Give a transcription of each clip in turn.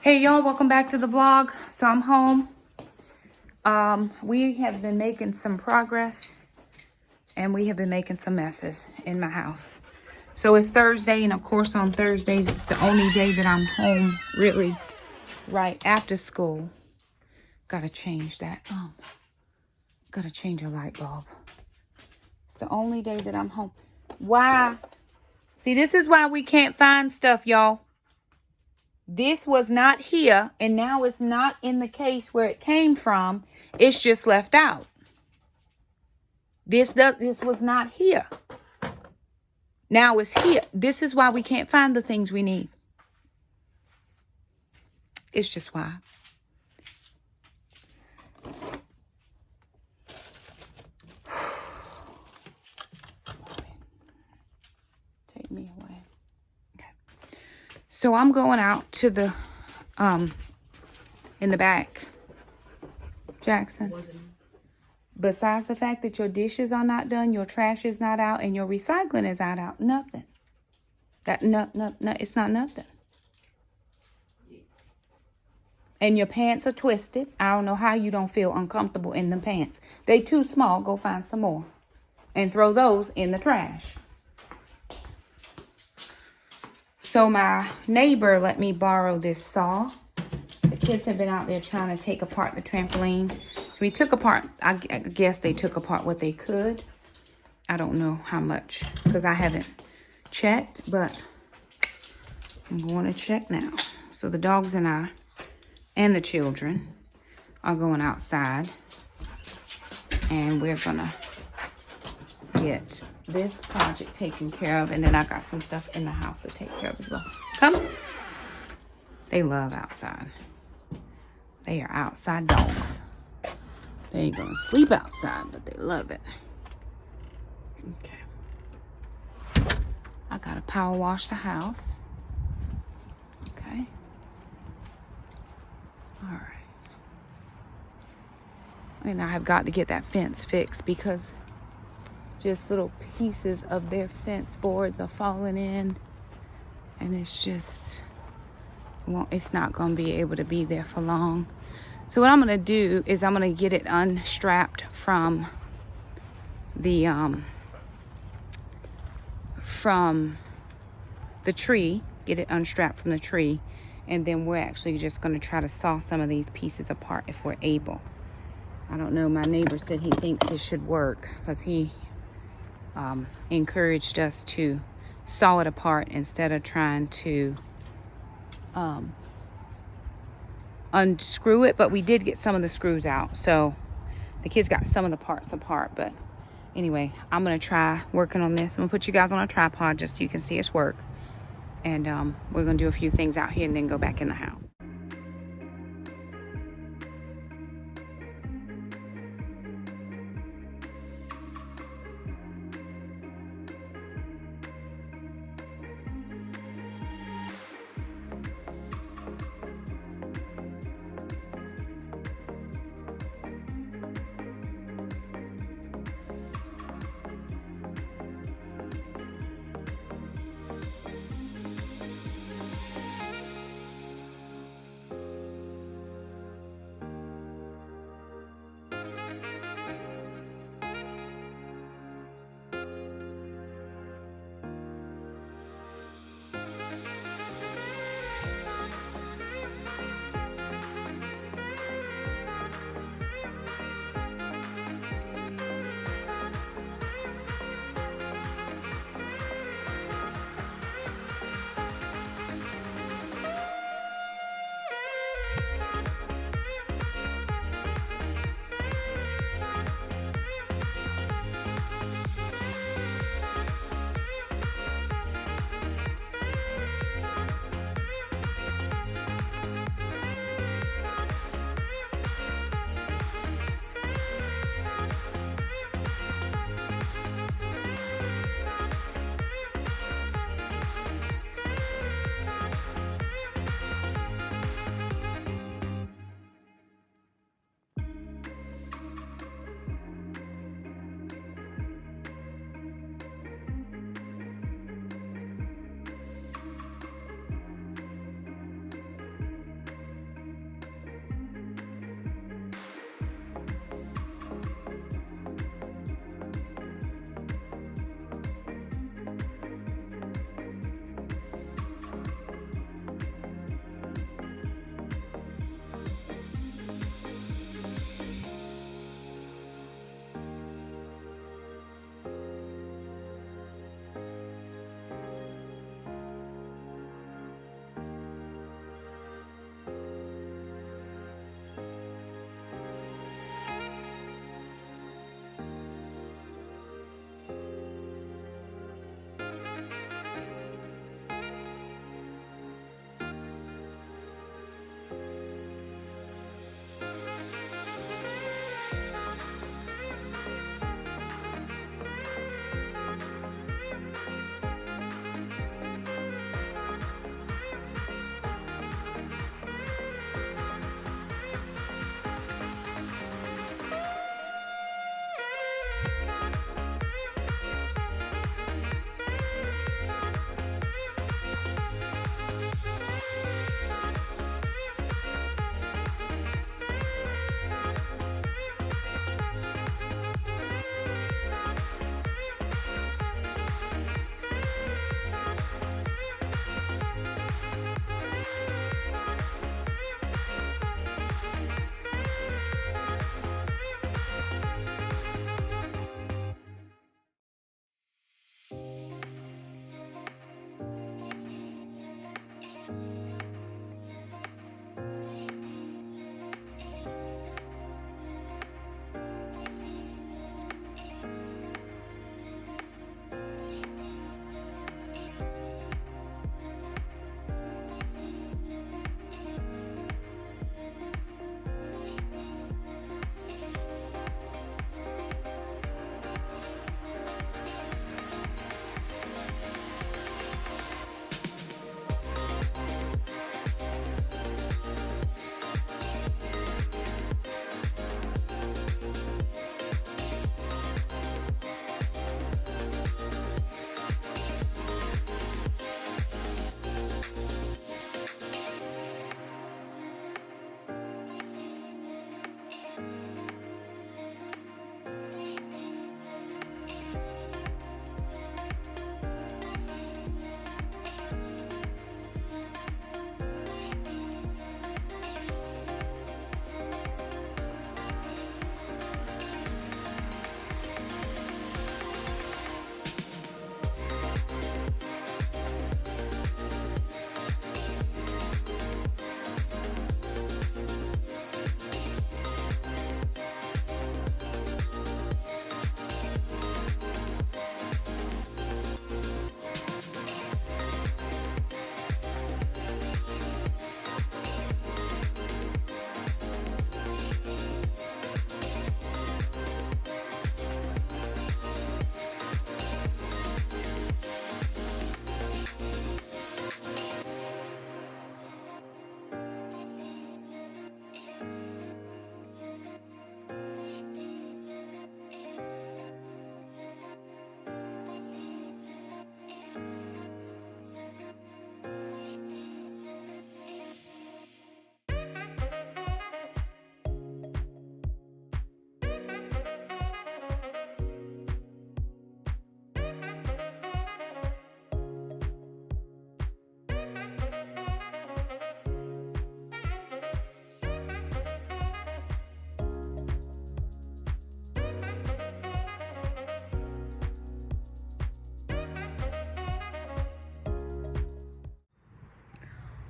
Hey y'all, welcome back to the vlog. So I'm home. We have been making some progress and we have been making some messes in my house. So it's Thursday, and of course on Thursdays it's the only day that I'm home really right after school. Gotta change that. Gotta change a light bulb. It's the only day that I'm home. Why? See, this is why we can't find stuff, y'all. This was not here, and now it's not in the case where it came from. It's just left out. This was not here. Now it's here. This is why we can't find the things we need. It's just why. Take me away. So I'm going out to the, in the back. Jackson. Besides the fact that your dishes are not done, your trash is not out, and your recycling is out, nothing. No, it's not nothing. And your pants are twisted. I don't know how you don't feel uncomfortable in the pants. They too small. Go find some more. And throw those in the trash. So my neighbor let me borrow this saw. The kids have been out there trying to take apart the trampoline. So we took apart, I guess they took apart what they could. I don't know how much because I haven't checked, but I'm going to check now. So the dogs and I and the children are going outside. And we're going to get this project taken care of, and then I got some stuff in the house to take care of as well. Come. They love outside. They are outside dogs. They ain't gonna sleep outside, but they love it. Okay. I gotta power wash the house. Okay. All right. And I have got to get that fence fixed because just little pieces of their fence boards are falling in, and it's just, well, it's not going to be able to be there for long. So what I'm going to do is I'm going to get it unstrapped from the tree, get it unstrapped from the tree, and then we're actually just going to try to saw some of these pieces apart if we're able. I don't know. My neighbor said he thinks this should work because he encouraged us to saw it apart instead of trying to unscrew it. But we did get some of the screws out, so the kids got some of the parts apart. But anyway, I'm gonna try working on this. I'm gonna put you guys on a tripod just so you can see us work, and we're gonna do a few things out here and then go back in the house.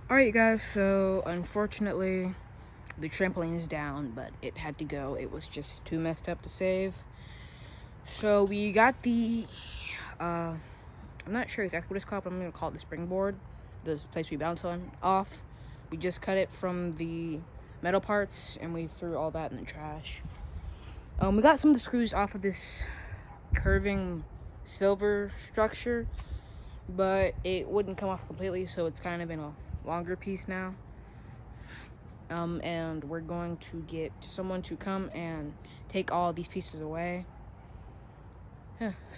Alright, guys, so unfortunately, the trampoline is down, but it had to go. It was just too messed up to save. So we got the, I'm not sure exactly what it's called, but I'm going to call it the springboard, the place we bounce on, off. We just cut it from the metal parts, and we threw all that in the trash. We got some of the screws off of this curving silver structure, but it wouldn't come off completely, so it's kind of in a longer piece now. And we're going to get someone to come and take all these pieces away.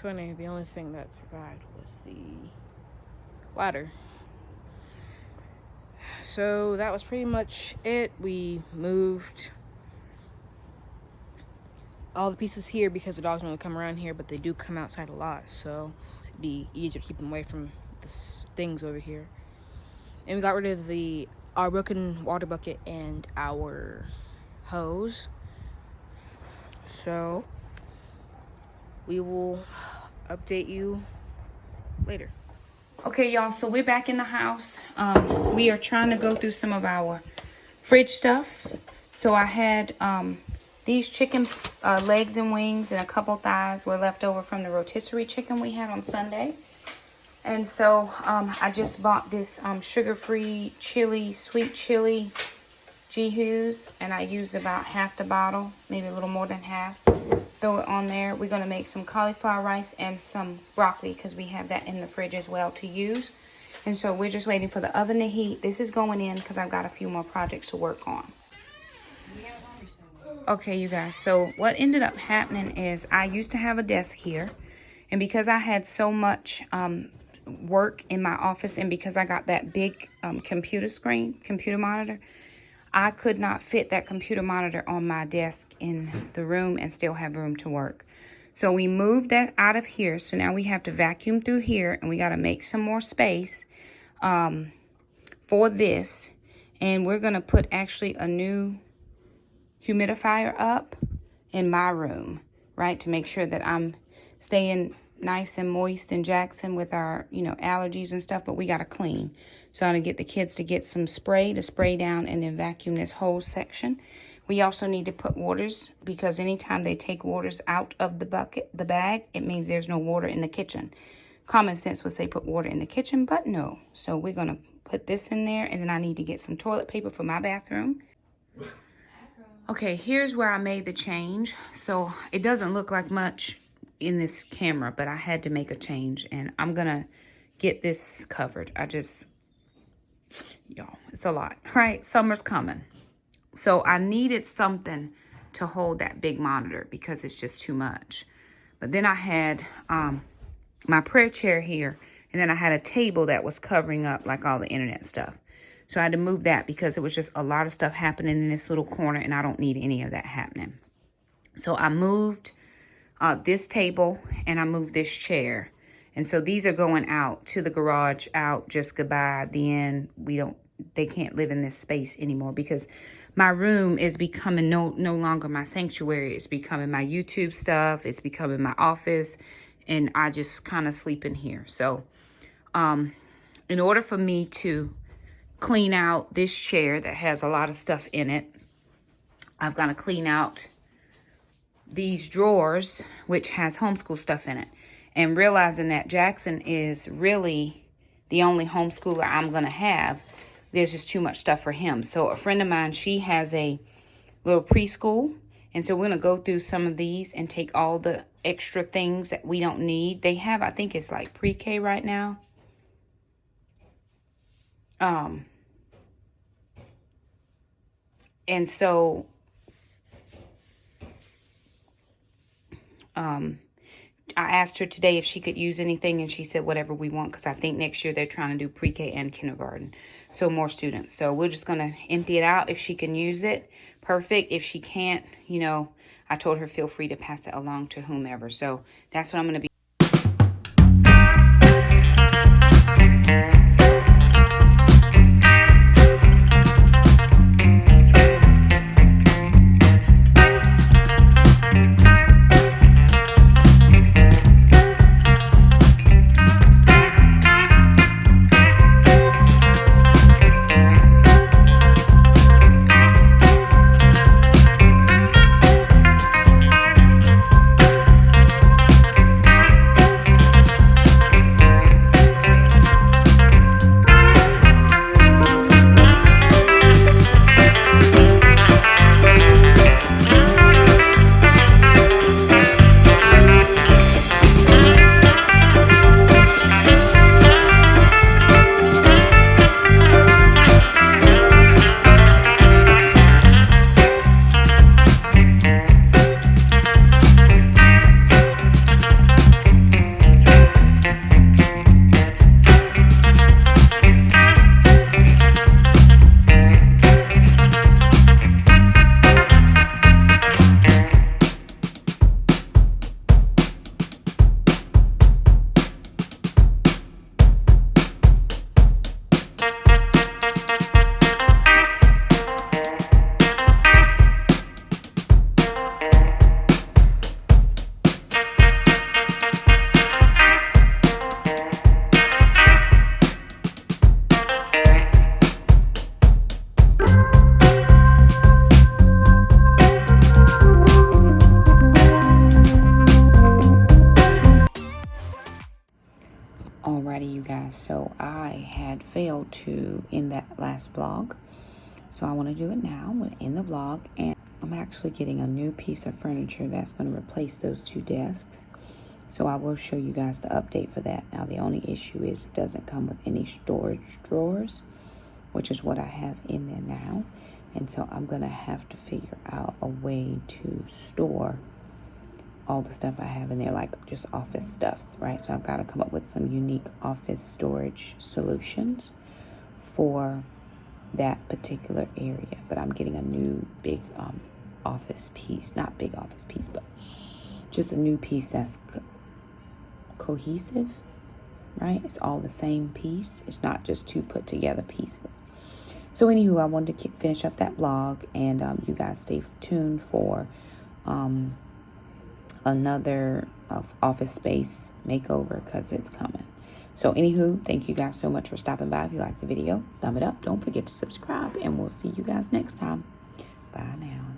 Funny, the only thing that survived was the ladder. So that was pretty much it. We moved all the pieces here because the dogs don't really come around here, but they do come outside a lot, so it'd be easier to keep them away from the things over here. And we got rid of our broken water bucket and our hose. So we will update you later. Okay, y'all, so we're back in the house. We are trying to go through some of our fridge stuff. So I had these chicken legs and wings and a couple thighs were left over from the rotisserie chicken we had on Sunday. And so I just bought this sugar-free chili, sweet chili G-Hughes, and I used about half the bottle, maybe a little more than half. Throw it on there. We're going to make some cauliflower rice and some broccoli because we have that in the fridge as well to use. And so we're just waiting for the oven to heat. This is going in because I've got a few more projects to work on. Okay, you guys, so what ended up happening is I used to have a desk here, and because I had so much work in my office, and because I got that big computer monitor, I could not fit that computer monitor on my desk in the room and still have room to work. So we moved that out of here. So now we have to vacuum through here, and we got to make some more space for this. And we're going to put actually a new humidifier up in my room, right, to make sure that I'm staying nice and moist in Jackson with our, allergies and stuff, but we got to clean. So I'm going to get the kids to get some spray to spray down and then vacuum this whole section. We also need to put waters because anytime they take waters out of the bag, it means there's no water in the kitchen. Common sense would say put water in the kitchen, but no. So we're going to put this in there, and then I need to get some toilet paper for my bathroom. Okay, here's where I made the change. So it doesn't look like much in this camera, but I had to make a change, and I'm gonna get this covered. Y'all, it's a lot, right? Summer's coming. So I needed something to hold that big monitor because it's just too much. But then I had my prayer chair here, and then I had a table that was covering up like all the internet stuff. So I had to move that because it was just a lot of stuff happening in this little corner, and I don't need any of that happening. So I moved this table, and I moved this chair. And so these are going out to the garage, out, just goodbye, the end. They can't live in this space anymore because my room is becoming no longer my sanctuary. It's becoming my YouTube stuff. It's becoming my office, and I just kind of sleep in here. So in order for me to clean out this chair that has a lot of stuff in it, I've got to clean out these drawers, which has homeschool stuff in it. And realizing that Jackson is really the only homeschooler I'm going to have, there's just too much stuff for him. So a friend of mine, she has a little preschool. And so we're going to go through some of these and take all the extra things that we don't need. They have, I think it's like pre-K right now. And so I asked her today if she could use anything, and she said whatever we want, because I think next year they're trying to do pre-K and kindergarten, so more students. So we're just going to empty it out. If she can use it, perfect. If she can't, I told her feel free to pass it along to whomever. So that's what I'm going to be. Alrighty, you guys. So I had failed to end that last vlog. So I want to do it now. I'm going to end the vlog. And I'm actually getting a new piece of furniture that's going to replace those 2 desks. So I will show you guys the update for that. Now, the only issue is it doesn't come with any storage drawers, which is what I have in there now. And so I'm going to have to figure out a way to store all the stuff I have in there, like just office stuffs, right? So I've got to come up with some unique office storage solutions for that particular area. But I'm getting a new big office piece, not big office piece, but just a new piece that's cohesive, right? It's all the same piece. It's not just 2 put together pieces. So anywho, I wanted to finish up that vlog, and you guys stay tuned for another office space makeover, because it's coming. So anywho, thank you guys so much for stopping by. If you liked the video, thumb it up. Don't forget to subscribe, and we'll see you guys next time. Bye now.